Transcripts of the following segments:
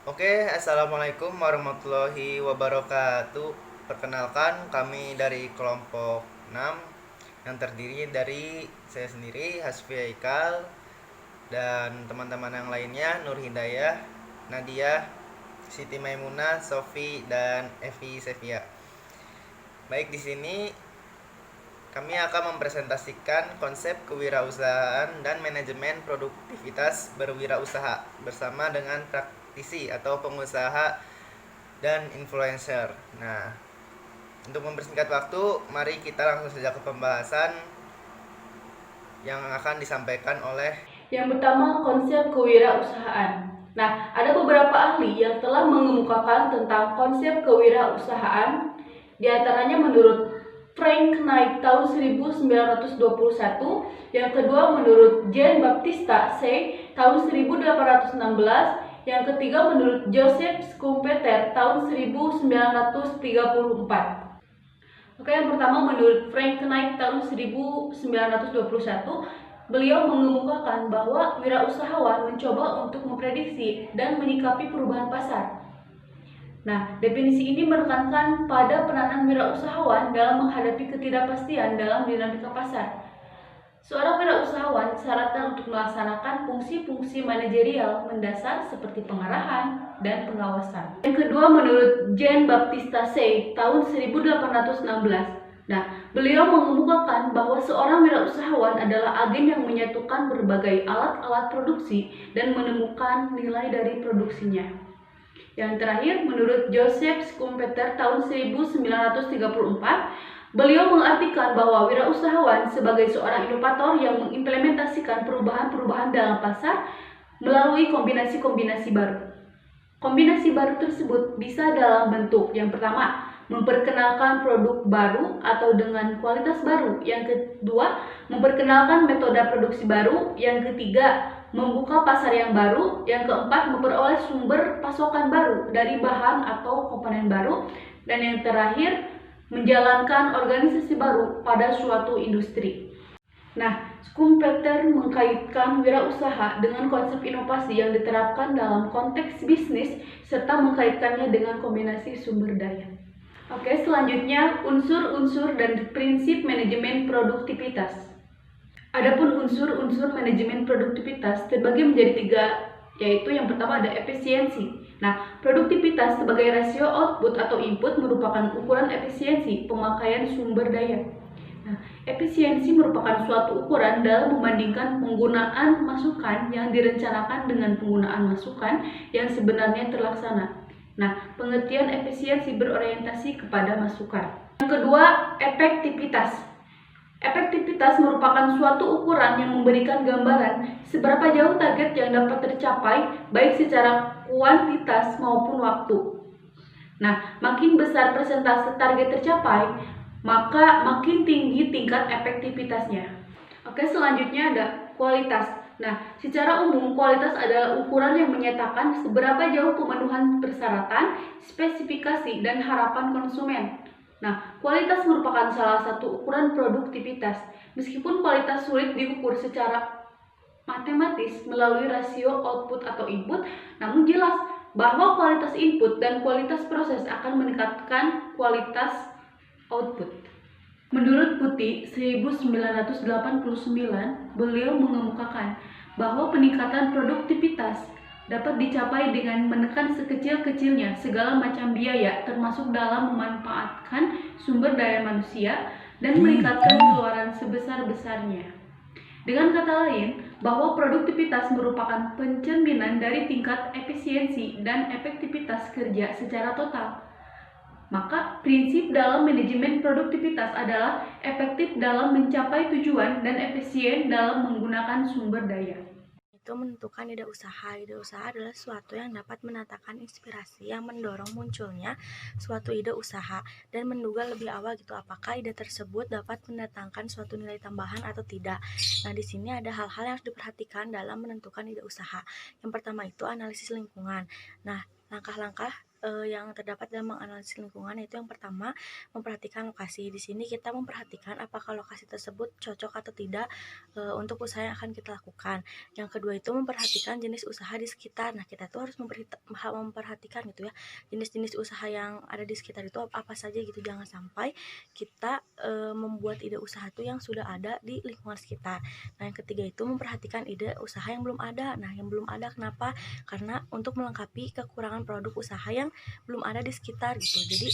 Oke, assalamualaikum warahmatullahi wabarakatuh. Perkenalkan, kami dari kelompok 6 yang terdiri dari saya sendiri, Hasfi Haikal, dan teman-teman yang lainnya, Nur Hidayah, Nadia, Siti Maimunah, Sofi, dan Evi Sevia. Baik, di sini kami akan mempresentasikan konsep kewirausahaan dan manajemen produktivitas berwirausaha bersama dengan praktisi atau pengusaha dan influencer. Nah, untuk mempersingkat waktu, mari kita langsung saja ke pembahasan yang akan disampaikan oleh. Yang pertama, konsep kewirausahaan. Nah, ada beberapa ahli yang telah mengemukakan tentang konsep kewirausahaan, di antaranya menurut Frank Knight tahun 1921, yang kedua menurut Jean Baptista Say tahun 1816, yang ketiga menurut Joseph Schumpeter tahun 1934. Oke, yang pertama menurut Frank Knight tahun 1921, beliau mengemukakan bahwa wirausahawan mencoba untuk memprediksi dan menyikapi perubahan pasar. Nah, definisi ini menekankan pada peranan wirausahawan dalam menghadapi ketidakpastian dalam dinamika pasar. Seorang wirausahawan disyaratkan untuk melaksanakan fungsi-fungsi manajerial mendasar seperti pengarahan dan pengawasan. Yang kedua menurut Jean Baptista Say tahun 1816. Nah, beliau mengemukakan bahwa seorang wirausahawan adalah agen yang menyatukan berbagai alat-alat produksi dan menemukan nilai dari produksinya. Yang terakhir, menurut Joseph Schumpeter tahun 1934, beliau mengartikan bahwa wirausahawan sebagai seorang inovator yang mengimplementasikan perubahan-perubahan dalam pasar melalui kombinasi-kombinasi baru. Kombinasi baru tersebut bisa dalam bentuk yang pertama, memperkenalkan produk baru atau dengan kualitas baru. Yang kedua, memperkenalkan metode produksi baru. Yang ketiga, membuka pasar yang baru. Yang keempat, memperoleh sumber pasokan baru dari bahan atau komponen baru. Dan yang terakhir, menjalankan organisasi baru pada suatu industri. Nah, Schumpeter mengkaitkan wirausaha dengan konsep inovasi yang diterapkan dalam konteks bisnis serta mengkaitkannya dengan kombinasi sumber daya. Oke, selanjutnya unsur-unsur dan prinsip manajemen produktivitas. Adapun unsur-unsur manajemen produktivitas terbagi menjadi tiga, yaitu yang pertama ada efisiensi. Nah, produktivitas sebagai rasio output atau input merupakan ukuran efisiensi pemakaian sumber daya. Nah, efisiensi merupakan suatu ukuran dalam membandingkan penggunaan masukan yang direncanakan dengan penggunaan masukan yang sebenarnya terlaksana. Nah, pengertian efisiensi berorientasi kepada masukan. Yang kedua, efektivitas. Efektivitas merupakan suatu ukuran yang memberikan gambaran seberapa jauh target yang dapat tercapai baik secara kuantitas maupun waktu. Nah, makin besar persentase target tercapai, maka makin tinggi tingkat efektivitasnya. Oke, selanjutnya ada kualitas. Nah, secara umum kualitas adalah ukuran yang menyatakan seberapa jauh pemenuhan persyaratan, spesifikasi, dan harapan konsumen. Nah, kualitas merupakan salah satu ukuran produktivitas. Meskipun kualitas sulit diukur secara matematis melalui rasio output atau input, namun jelas bahwa kualitas input dan kualitas proses akan meningkatkan kualitas output. Menurut Putih 1989, beliau mengemukakan bahwa peningkatan produktivitas dapat dicapai dengan menekan sekecil-kecilnya segala macam biaya termasuk dalam memanfaatkan sumber daya manusia dan meningkatkan pengeluaran sebesar-besarnya. Dengan kata lain, bahwa produktivitas merupakan pencerminan dari tingkat efisiensi dan efektivitas kerja secara total. Maka prinsip dalam manajemen produktivitas adalah efektif dalam mencapai tujuan dan efisien dalam menggunakan sumber daya. Itu menentukan ide usaha. Ide usaha adalah sesuatu yang dapat menatakan inspirasi yang mendorong munculnya suatu ide usaha dan menduga lebih awal gitu apakah ide tersebut dapat mendatangkan suatu nilai tambahan atau tidak. Nah, di sini ada hal-hal yang harus diperhatikan dalam menentukan ide usaha. Yang pertama itu analisis lingkungan. Nah, langkah-langkah yang terdapat dalam menganalisis lingkungan, yaitu yang pertama memperhatikan lokasi. Di sini kita memperhatikan apakah lokasi tersebut cocok atau tidak untuk usaha yang akan kita lakukan. Yang kedua itu memperhatikan jenis usaha di sekitar. Nah, kita tuh harus memperhatikan gitu ya, jenis-jenis usaha yang ada di sekitar itu apa saja gitu. Jangan sampai kita membuat ide usaha itu yang sudah ada di lingkungan sekitar. Nah, yang ketiga itu memperhatikan ide usaha yang belum ada. Nah, yang belum ada kenapa? Karena untuk melengkapi kekurangan produk usaha yang belum ada di sekitar gitu. Jadi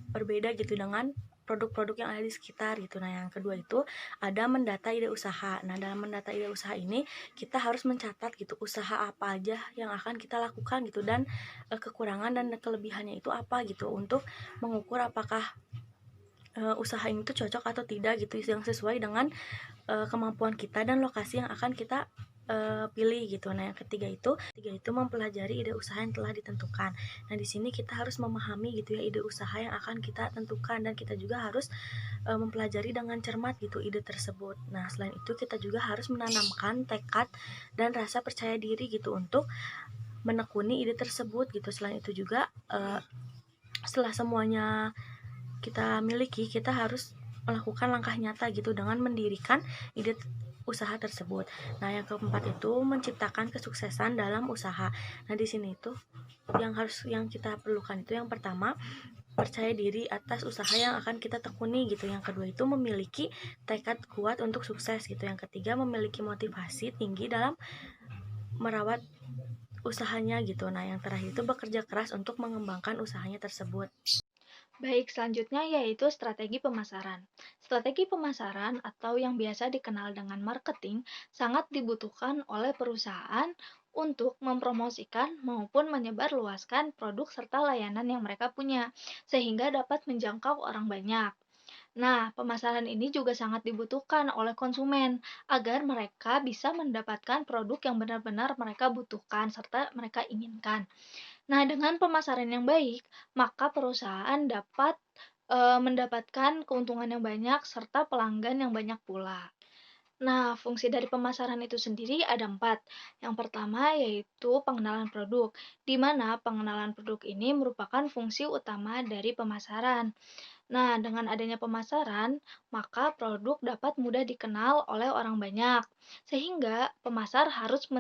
berbeda gitu dengan produk-produk yang ada di sekitar gitu. Nah, yang kedua itu ada mendata ide usaha. Nah, dalam mendata ide usaha ini kita harus mencatat gitu usaha apa aja yang akan kita lakukan gitu, dan kekurangan dan kelebihannya itu apa gitu, untuk mengukur apakah usaha ini tuh cocok atau tidak gitu, yang sesuai dengan kemampuan kita dan lokasi yang akan kita pilih gitu. Nah, yang ketiga itu mempelajari ide usaha yang telah ditentukan. Nah, di sini kita harus memahami gitu ya ide usaha yang akan kita tentukan, dan kita juga harus mempelajari dengan cermat gitu ide tersebut. Nah, selain itu kita juga harus menanamkan tekad dan rasa percaya diri gitu untuk menekuni ide tersebut gitu. Selain itu juga setelah semuanya kita miliki, kita harus melakukan langkah nyata gitu dengan mendirikan ide usaha tersebut. Nah, yang keempat itu menciptakan kesuksesan dalam usaha. Nah, di sini itu yang kita perlukan itu yang pertama percaya diri atas usaha yang akan kita tekuni gitu. Yang kedua itu memiliki tekad kuat untuk sukses gitu. Yang ketiga memiliki motivasi tinggi dalam merawat usahanya gitu. Nah, yang terakhir itu bekerja keras untuk mengembangkan usahanya tersebut. Baik, selanjutnya yaitu strategi pemasaran. Strategi pemasaran atau yang biasa dikenal dengan marketing sangat dibutuhkan oleh perusahaan untuk mempromosikan maupun menyebarluaskan produk serta layanan yang mereka punya, sehingga dapat menjangkau orang banyak. Nah, pemasaran ini juga sangat dibutuhkan oleh konsumen agar mereka bisa mendapatkan produk yang benar-benar mereka butuhkan serta mereka inginkan. Nah, dengan pemasaran yang baik, maka perusahaan dapat mendapatkan keuntungan yang banyak serta pelanggan yang banyak pula. Nah, fungsi dari pemasaran itu sendiri ada empat. Yang pertama yaitu pengenalan produk, di mana pengenalan produk ini merupakan fungsi utama dari pemasaran. Nah, dengan adanya pemasaran, maka produk dapat mudah dikenal oleh orang banyak, sehingga pemasar harus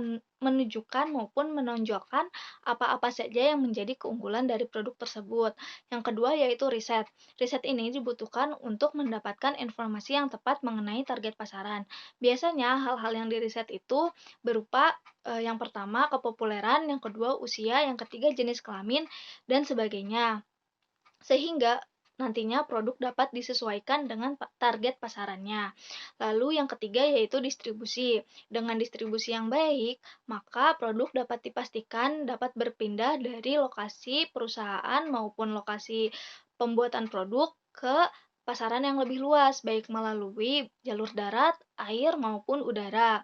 menunjukkan maupun menonjolkan apa-apa saja yang menjadi keunggulan dari produk tersebut. Yang kedua yaitu riset. Riset ini dibutuhkan untuk mendapatkan informasi yang tepat mengenai target pasaran. Biasanya hal-hal yang diriset itu berupa yang pertama kepopuleran, yang kedua usia, yang ketiga jenis kelamin, dan sebagainya, sehingga nantinya produk dapat disesuaikan dengan target pasarannya. Lalu yang ketiga yaitu distribusi. Dengan distribusi yang baik, maka produk dapat dipastikan dapat berpindah dari lokasi perusahaan maupun lokasi pembuatan produk ke pasaran yang lebih luas, baik melalui jalur darat, air, maupun udara.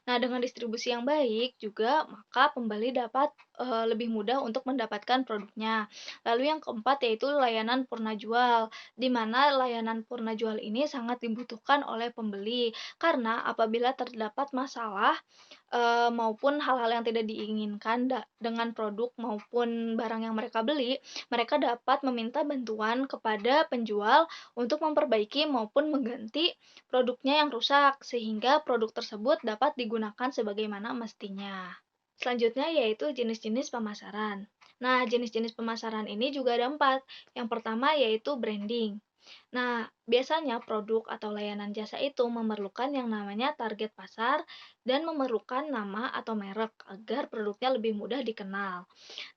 Nah, dengan distribusi yang baik juga, maka pembeli dapat lebih mudah untuk mendapatkan produknya. Lalu yang keempat yaitu layanan purna jual, di mana layanan purna jual ini sangat dibutuhkan oleh pembeli, karena apabila terdapat masalah maupun hal-hal yang tidak diinginkan dengan produk maupun barang yang mereka beli, mereka dapat meminta bantuan kepada penjual untuk memperbaiki maupun mengganti produknya yang rusak, sehingga produk tersebut dapat digunakan sebagaimana mestinya. Selanjutnya yaitu jenis-jenis pemasaran. Nah, jenis-jenis pemasaran ini juga ada empat. Yang pertama yaitu branding. Nah, biasanya produk atau layanan jasa itu memerlukan yang namanya target pasar dan memerlukan nama atau merek agar produknya lebih mudah dikenal.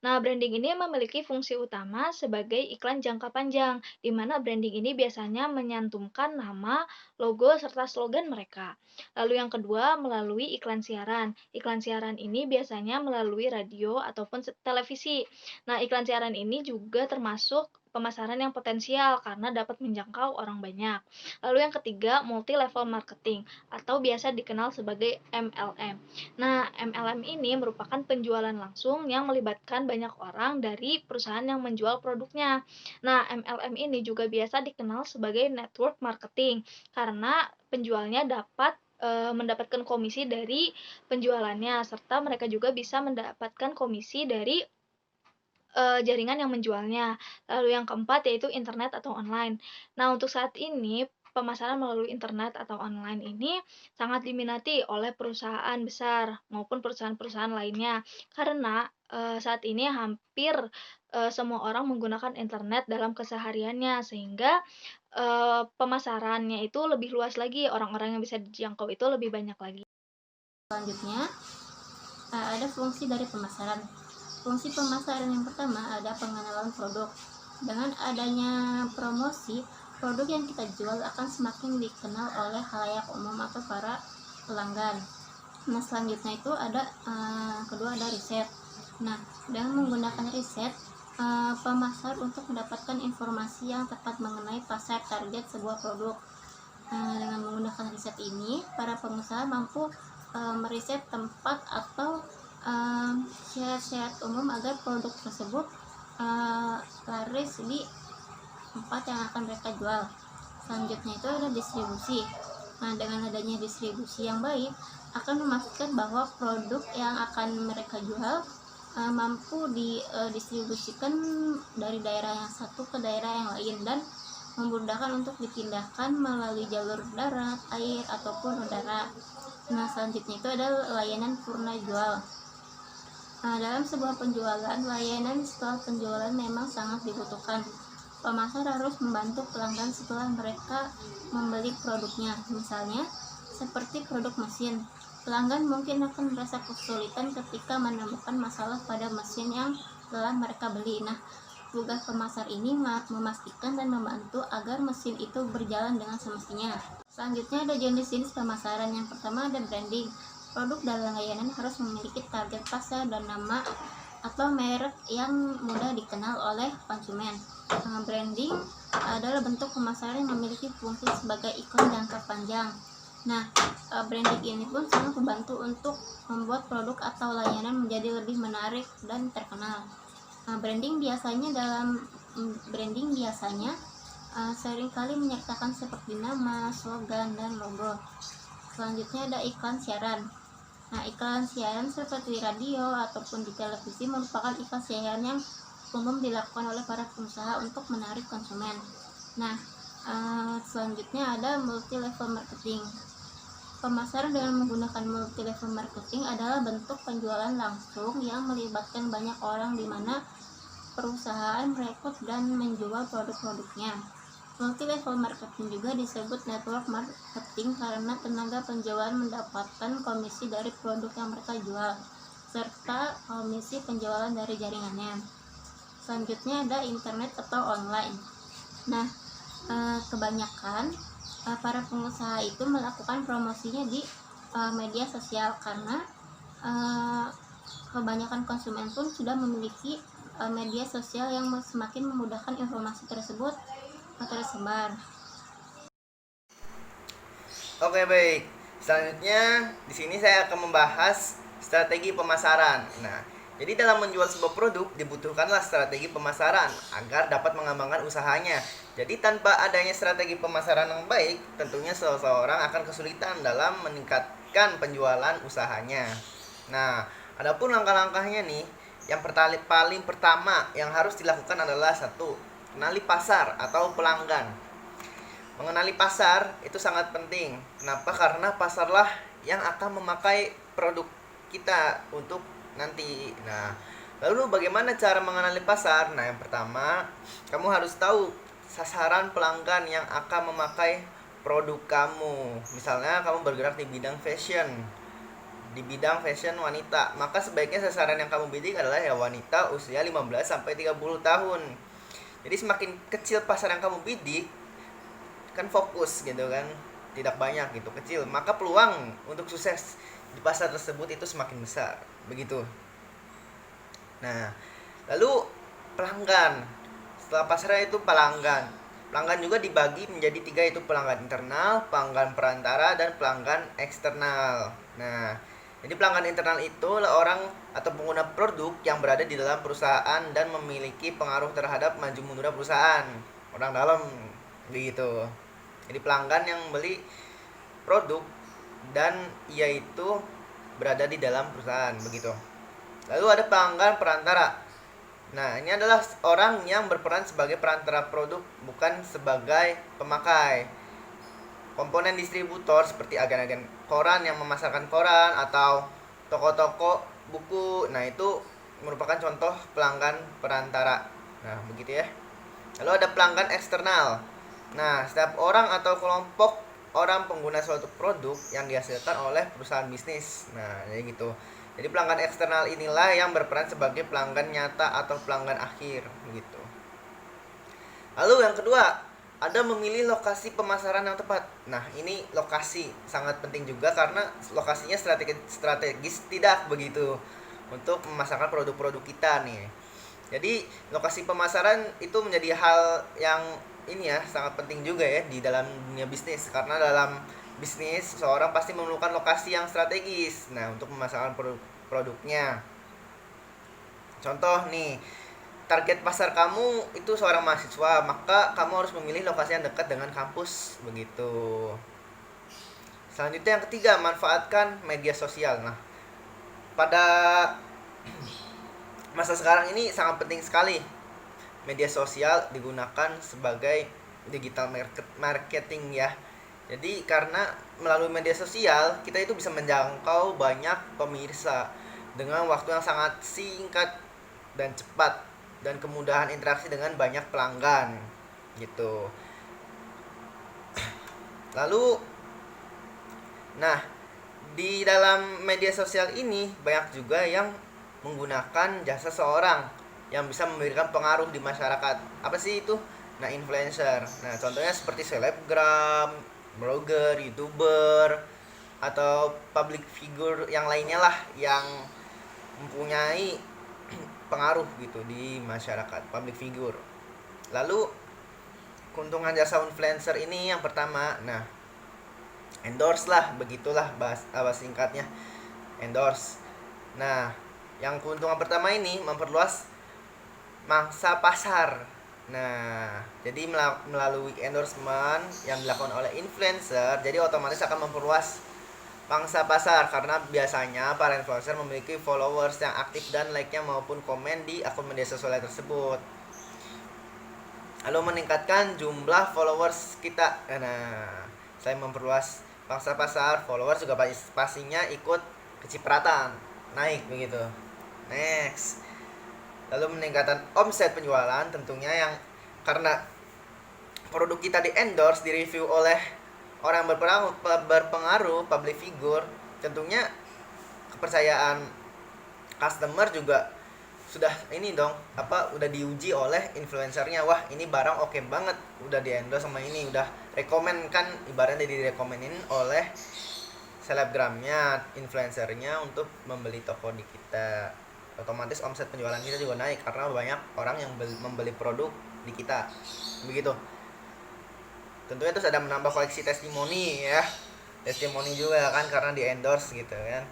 Nah, branding ini memiliki fungsi utama sebagai iklan jangka panjang, di mana branding ini biasanya menyantumkan nama, logo, serta slogan mereka. Lalu yang kedua, melalui iklan siaran. Iklan siaran ini biasanya melalui radio ataupun televisi. Nah, iklan siaran ini juga termasuk pemasaran yang potensial karena dapat menjangkau orang banyak. Lalu yang ketiga, multi level marketing atau biasa dikenal sebagai MLM. Nah, MLM ini merupakan penjualan langsung yang melibatkan banyak orang dari perusahaan yang menjual produknya. Nah, MLM ini juga biasa dikenal sebagai network marketing karena penjualnya dapat mendapatkan komisi dari penjualannya serta mereka juga bisa mendapatkan komisi dari jaringan yang menjualnya. Lalu yang keempat yaitu internet atau online. Nah, untuk saat ini pemasaran melalui internet atau online ini sangat diminati oleh perusahaan besar maupun perusahaan-perusahaan lainnya. Karena, saat ini hampir, semua orang menggunakan internet dalam kesehariannya sehingga, pemasarannya itu lebih luas lagi, orang-orang yang bisa dijangkau itu lebih banyak lagi. Selanjutnya, ada fungsi dari pemasaran. Fungsi pemasaran yang pertama ada pengenalan produk. Dengan adanya promosi, produk yang kita jual akan semakin dikenal oleh khalayak umum atau para pelanggan. Nah, selanjutnya itu ada kedua ada riset. Nah, dengan menggunakan riset, pemasar untuk mendapatkan informasi yang tepat mengenai pasar target sebuah produk. Dengan menggunakan riset ini, para pengusaha mampu meriset tempat atau syarat-syarat umum agar produk tersebut laris di tempat yang akan mereka jual. Selanjutnya itu ada distribusi. Nah, dengan adanya distribusi yang baik akan memastikan bahwa produk yang akan mereka jual mampu didistribusikan dari daerah yang satu ke daerah yang lain dan memudahkan untuk dipindahkan melalui jalur darat, air, ataupun udara. Nah, selanjutnya itu ada layanan purna jual. Nah, dalam sebuah penjualan, layanan setelah penjualan memang sangat dibutuhkan. Pemasar harus membantu pelanggan setelah mereka membeli produknya. Misalnya, seperti produk mesin. Pelanggan mungkin akan merasa kesulitan ketika menemukan masalah pada mesin yang telah mereka beli. Nah, tugas pemasar ini memastikan dan membantu agar mesin itu berjalan dengan semestinya. Selanjutnya ada jenis-jenis pemasaran. Yang pertama ada branding. Produk dan layanan harus memiliki target pasar dan nama atau merek yang mudah dikenal oleh konsumen. Branding adalah bentuk pemasaran yang memiliki fungsi sebagai ikon jangka panjang. Nah, branding ini pun sangat membantu untuk membuat produk atau layanan menjadi lebih menarik dan terkenal. Branding biasanya seringkali menyertakan seperti nama, slogan, dan logo. Selanjutnya ada iklan siaran. Nah, iklan siaran seperti radio ataupun di televisi merupakan iklan siaran yang umum dilakukan oleh para pengusaha untuk menarik konsumen. Nah, selanjutnya ada multi level marketing. Pemasaran dengan menggunakan multi level marketing adalah bentuk penjualan langsung yang melibatkan banyak orang di mana perusahaan merekrut dan menjual produk-produknya. Multi level marketing juga disebut network marketing karena tenaga penjual mendapatkan komisi dari produk yang mereka jual serta komisi penjualan dari jaringannya. Selanjutnya ada internet atau online. Nah, kebanyakan para pengusaha itu melakukan promosinya di media sosial karena kebanyakan konsumen pun sudah memiliki media sosial yang semakin memudahkan informasi tersebut tersebar. Oke, baik. Selanjutnya di sini saya akan membahas strategi pemasaran. Nah, jadi dalam menjual sebuah produk dibutuhkanlah strategi pemasaran agar dapat mengembangkan usahanya. Jadi tanpa adanya strategi pemasaran yang baik, tentunya seseorang akan kesulitan dalam meningkatkan penjualan usahanya. Nah, adapun langkah-langkahnya nih, yang paling pertama yang harus dilakukan adalah satu, kenali pasar atau pelanggan. Mengenali pasar itu sangat penting. Kenapa? Karena pasarlah yang akan memakai produk kita untuk nanti. Nah, lalu bagaimana cara mengenali pasar? Nah, yang pertama, kamu harus tahu sasaran pelanggan yang akan memakai produk kamu. Misalnya kamu bergerak di bidang fashion, wanita, maka sebaiknya sasaran yang kamu bidik adalah ya wanita usia 15 sampai 30 tahun. Jadi semakin kecil pasar yang kamu bidik, kan fokus gitu kan, tidak banyak gitu, kecil, maka peluang untuk sukses di pasar tersebut itu semakin besar, begitu. Nah, lalu pelanggan. Setelah pasarnya itu pelanggan. Pelanggan juga dibagi menjadi 3, yaitu pelanggan internal, pelanggan perantara, dan pelanggan eksternal. Nah, jadi pelanggan internal itu adalah orang atau pengguna produk yang berada di dalam perusahaan dan memiliki pengaruh terhadap maju mundurnya perusahaan. Orang dalam begitu. Jadi pelanggan yang membeli produk dan ia itu berada di dalam perusahaan begitu. Lalu ada pelanggan perantara. Nah, ini adalah orang yang berperan sebagai perantara produk, bukan sebagai pemakai. Komponen distributor seperti agen-agen koran yang memasarkan koran atau toko-toko buku. Nah, itu merupakan contoh pelanggan perantara. Nah, begitu ya. Lalu ada pelanggan eksternal. Nah, setiap orang atau kelompok orang pengguna suatu produk yang dihasilkan oleh perusahaan bisnis. Nah, jadi gitu. Jadi pelanggan eksternal inilah yang berperan sebagai pelanggan nyata atau pelanggan akhir, gitu. Lalu yang kedua, ada memilih lokasi pemasaran yang tepat. Nah, ini lokasi sangat penting juga karena lokasinya strategis tidak begitu untuk memasarkan produk-produk kita nih. Jadi, lokasi pemasaran itu menjadi hal yang ini ya, sangat penting juga ya di dalam dunia bisnis, karena dalam bisnis seorang pasti memerlukan lokasi yang strategis. Nah, untuk memasarkan produknya. Contoh nih, target pasar kamu itu seorang mahasiswa, maka kamu harus memilih lokasi yang dekat dengan kampus, begitu. Selanjutnya yang ketiga, manfaatkan media sosial. Nah, pada masa sekarang ini sangat penting sekali media sosial digunakan sebagai digital marketing ya. Jadi karena melalui media sosial kita itu bisa menjangkau banyak pemirsa dengan waktu yang sangat singkat dan cepat, dan kemudahan interaksi dengan banyak pelanggan gitu. Lalu nah, di dalam media sosial ini banyak juga yang menggunakan jasa seorang yang bisa memberikan pengaruh di masyarakat. Apa sih itu? Nah, influencer. Nah, contohnya seperti selebgram, blogger, youtuber, atau public figure yang lainnya lah yang mempunyai pengaruh gitu di masyarakat, public figure. Lalu keuntungan jasa influencer ini yang pertama, nah, endorse lah, begitulah bahas singkatnya, endorse. Nah, yang keuntungan pertama ini memperluas mangsa pasar. Nah, jadi melalui endorsement yang dilakukan oleh influencer, jadi otomatis akan memperluas pangsa pasar karena biasanya para influencer memiliki followers yang aktif dan like-nya maupun komen di akun media sosial tersebut. Lalu meningkatkan jumlah followers kita. Nah, saya memperluas pangsa pasar, followers juga pastinya ikut kecipratan, naik begitu. Next. Lalu meningkatkan omset penjualan, tentunya yang karena produk kita di endorse, di review oleh orang berpengaruh, public figure, tentunya kepercayaan customer juga sudah ini dong, udah diuji oleh influencernya. Wah, ini barang oke banget, udah di endorse sama ini, udah rekomen kan, ibaratnya direkomenin oleh selebgramnya, influencernya untuk membeli toko di kita. Otomatis omset penjualan kita juga naik karena banyak orang yang membeli produk di kita, begitu. Tentunya terus ada menambah koleksi testimoni ya, testimoni juga kan karena di endorse gitu kan.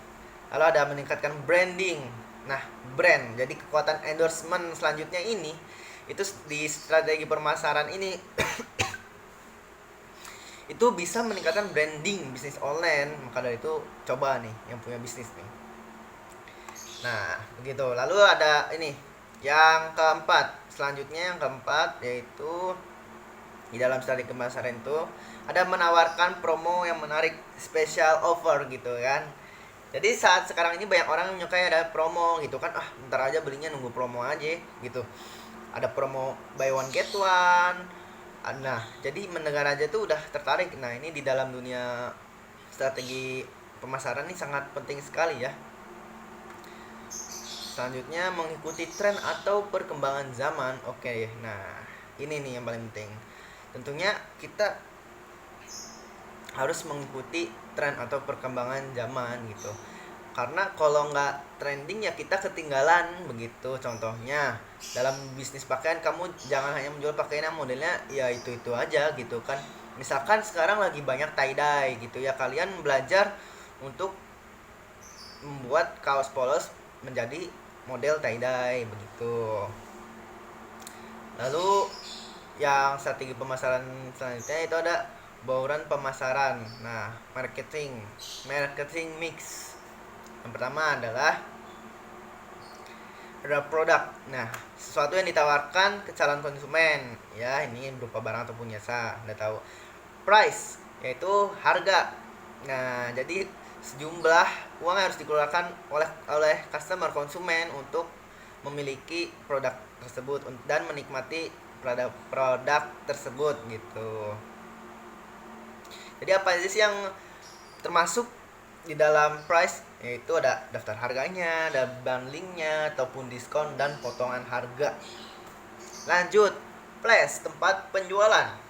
Lalu ada meningkatkan branding. Nah, brand, jadi kekuatan endorsement selanjutnya ini itu di strategi pemasaran ini itu bisa meningkatkan branding bisnis online. Maka dari itu coba nih yang punya bisnis nih. Nah, begitu. Lalu ada ini yang keempat. Selanjutnya yang keempat yaitu di dalam strategi pemasaran itu ada menawarkan promo yang menarik, special offer gitu kan. Jadi saat sekarang ini banyak orang yang menyukai ada promo gitu kan. Ntar aja belinya, nunggu promo aja gitu. Ada promo buy one get one. Nah, jadi mendengar aja tuh udah tertarik. Nah, ini di dalam dunia strategi pemasaran ini sangat penting sekali ya. Selanjutnya mengikuti tren atau perkembangan zaman. Oke, nah ini nih yang paling penting. Tentunya kita harus mengikuti tren atau perkembangan zaman gitu. Karena kalau nggak trending ya kita ketinggalan begitu. Contohnya dalam bisnis pakaian, kamu jangan hanya menjual pakaian yang modelnya ya itu aja gitu kan. Misalkan sekarang lagi banyak tie dye gitu ya, kalian belajar untuk membuat kaos polos menjadi model tie dye begitu. Lalu yang strategi pemasaran selanjutnya itu ada bauran pemasaran. Nah, marketing mix. Yang pertama adalah ada produk. Nah, sesuatu yang ditawarkan ke calon konsumen. Ya, ini berupa barang ataupun jasa. Anda tahu. Price, yaitu harga. Nah, jadi sejumlah uang yang harus dikeluarkan oleh customer konsumen untuk memiliki produk tersebut dan menikmati produk tersebut gitu. Jadi apa aja sih yang termasuk di dalam price? Yaitu ada daftar harganya, ada bundlingnya ataupun diskon dan potongan harga. Lanjut, place, tempat penjualan.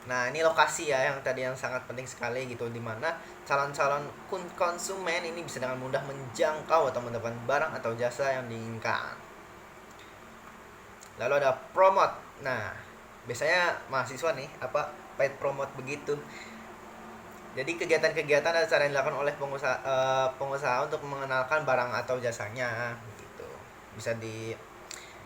Nah, ini lokasi ya yang tadi yang sangat penting sekali gitu, dimana calon-calon konsumen ini bisa dengan mudah menjangkau atau mendapatkan barang atau jasa yang diinginkan. Lalu ada promote. Nah, biasanya mahasiswa nih paid promote begitu. Jadi kegiatan-kegiatan ada cara yang dilakukan oleh pengusaha untuk mengenalkan barang atau jasanya gitu. Bisa di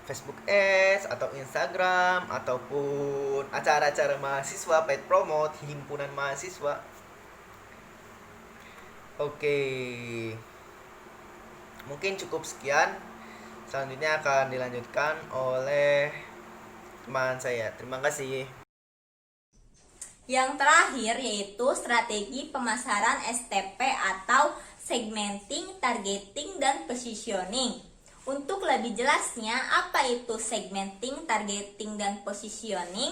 Facebook Ads atau Instagram ataupun acara-acara mahasiswa paid promote, himpunan mahasiswa. Oke. Mungkin cukup sekian. Selanjutnya akan dilanjutkan oleh teman saya. Terima kasih. Yang terakhir yaitu strategi pemasaran STP atau segmenting, targeting, dan positioning. Untuk lebih jelasnya, apa itu segmenting, targeting, dan positioning?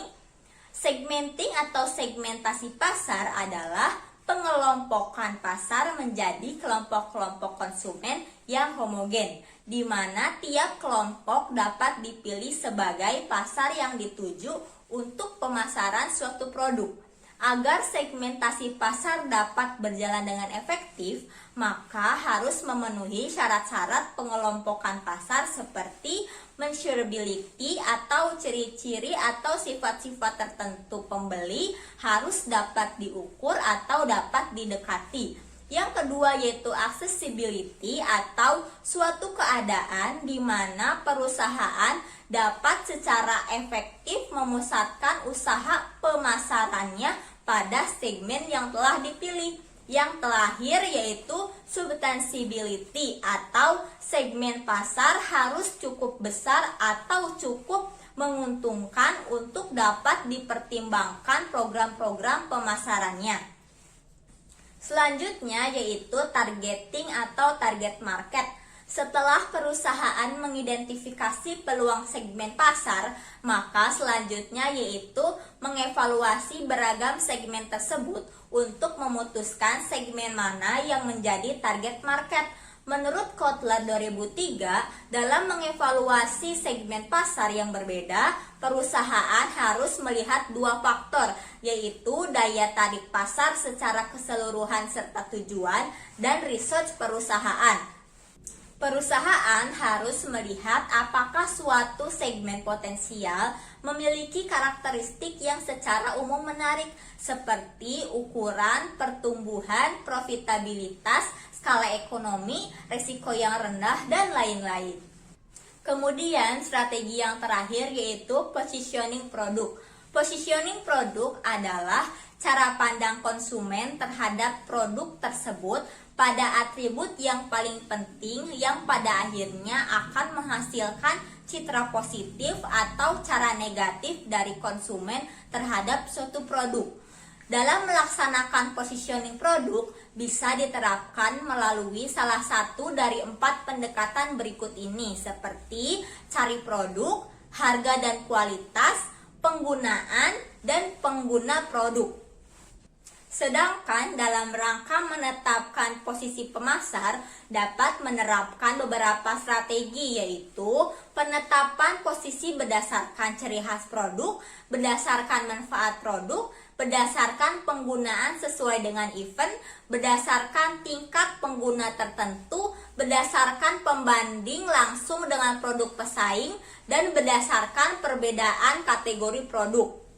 Segmenting atau segmentasi pasar adalah pengelompokan pasar menjadi kelompok-kelompok konsumen yang homogen, di mana tiap kelompok dapat dipilih sebagai pasar yang dituju untuk pemasaran suatu produk. Agar segmentasi pasar dapat berjalan dengan efektif, maka harus memenuhi syarat-syarat pengelompokan pasar seperti measurability atau ciri-ciri atau sifat-sifat tertentu pembeli harus dapat diukur atau dapat didekati. Yang kedua yaitu accessibility atau suatu keadaan di mana perusahaan dapat secara efektif memusatkan usaha pemasarannya pada segmen yang telah dipilih. Yang terakhir yaitu substantiability atau segmen pasar harus cukup besar atau cukup menguntungkan untuk dapat dipertimbangkan program-program pemasarannya. Selanjutnya yaitu targeting atau target market. Setelah perusahaan mengidentifikasi peluang segmen pasar, maka selanjutnya yaitu mengevaluasi beragam segmen tersebut untuk memutuskan segmen mana yang menjadi target market. Menurut Kotler 2003, dalam mengevaluasi segmen pasar yang berbeda, perusahaan harus melihat dua faktor, yaitu daya tarik pasar secara keseluruhan serta tujuan dan research perusahaan. Perusahaan harus melihat apakah suatu segmen potensial memiliki karakteristik yang secara umum menarik, seperti ukuran, pertumbuhan, profitabilitas, skala ekonomi, risiko yang rendah, dan lain-lain. Kemudian strategi yang terakhir yaitu positioning produk. Positioning produk adalah cara pandang konsumen terhadap produk tersebut pada atribut yang paling penting yang pada akhirnya akan menghasilkan citra positif atau cara negatif dari konsumen terhadap suatu produk. Dalam melaksanakan positioning produk bisa diterapkan melalui salah satu dari 4 pendekatan berikut ini, seperti cari produk, harga dan kualitas, penggunaan, dan pengguna produk. Sedangkan dalam rangka menetapkan posisi pemasar dapat menerapkan beberapa strategi, yaitu penetapan posisi berdasarkan ciri khas produk, berdasarkan manfaat produk, berdasarkan penggunaan sesuai dengan event, berdasarkan tingkat pengguna tertentu, berdasarkan pembanding langsung dengan produk pesaing, dan berdasarkan perbedaan kategori produk.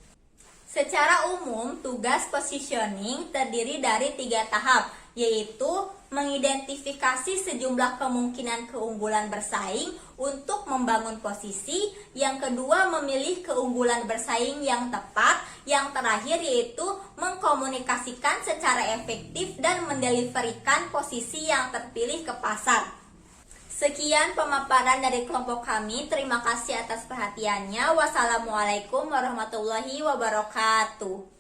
Secara umum, tugas positioning terdiri dari 3 tahap, yaitu mengidentifikasi sejumlah kemungkinan keunggulan bersaing untuk membangun posisi, yang kedua memilih keunggulan bersaing yang tepat, yang terakhir yaitu mengkomunikasikan secara efektif dan mendeliverikan posisi yang terpilih ke pasar. Sekian pemaparan dari kelompok kami. Terima kasih atas perhatiannya. Wassalamualaikum warahmatullahi wabarakatuh.